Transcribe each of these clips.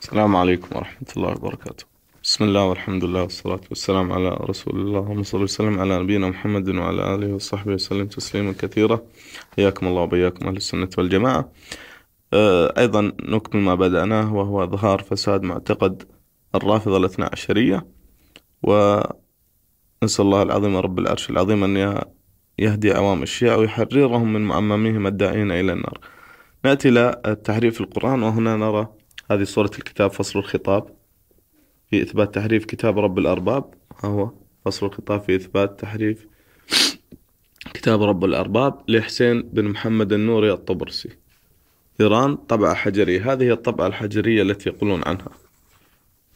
السلام عليكم ورحمة الله وبركاته. بسم الله والحمد لله والصلاة والسلام على رسول الله، اللهم صل وسلم على نبينا محمد وعلى آله وصحبه وسلم تسليما كثيرا. حياكم الله وبياكم أهل السنة والجماعة. أيضا نكمل ما بدأناه، وهو إظهار فساد معتقد الرافضة الاثنى عشرية، ونسأل الله العظيم رب العرش العظيم أن يهدي عوام الشيعة ويحررهم من معمميهم الداعين إلى النار. نأتي إلى تحريف القرآن، وهنا نرى هذه صورة الكتاب فصل الخطاب في إثبات تحريف كتاب رب الأرباب. ها هو فصل الخطاب في إثبات تحريف كتاب رب الأرباب لحسين بن محمد النوري الطبرسي، إيران، طبعة حجرية. هذه هي الطبعة الحجرية التي يقولون عنها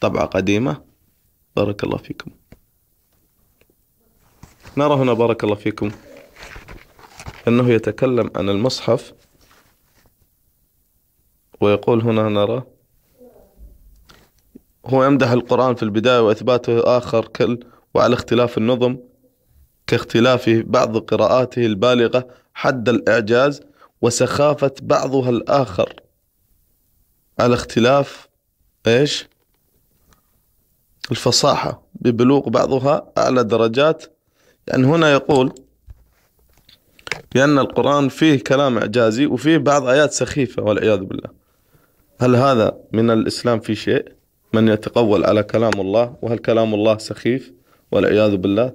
طبعة قديمة. بارك الله فيكم. نرى هنا بارك الله فيكم أنه يتكلم عن المصحف، ويقول هنا نرى هو يمدح القرآن في البداية وإثباته آخر وعلى اختلاف النظم كاختلاف بعض قراءاته البالغة حد الإعجاز وسخافة بعضها الآخر على اختلاف إيش الفصاحة ببلوغ بعضها أعلى درجات. يعني هنا يقول بأن القرآن فيه كلام إعجازي وفيه بعض آيات سخيفة والعياذ بالله. هل هذا من الإسلام في شيء؟ من يتقول على كلام الله؟ وهل كلام الله سخيف والعياذ بالله؟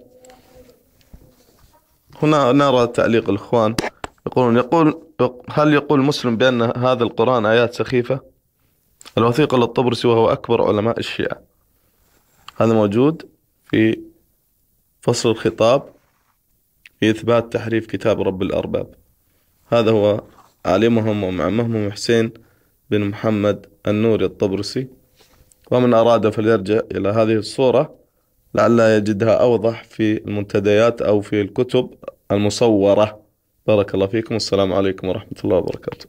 هنا نرى تعليق الإخوان، هل يقول مسلم بأن هذا القرآن آيات سخيفة؟ الوثيق للطبرسي وهو أكبر علماء الشيعة. هذا موجود في فصل الخطاب في إثبات تحريف كتاب رب الأرباب. هذا هو عالمهم ومعمهم حسين بن محمد النوري الطبرسي، ومن أراد فليرجع إلى هذه الصورة لعل يجدها أوضح في المنتديات أو في الكتب المصورة. بارك الله فيكم، والسلام عليكم ورحمة الله وبركاته.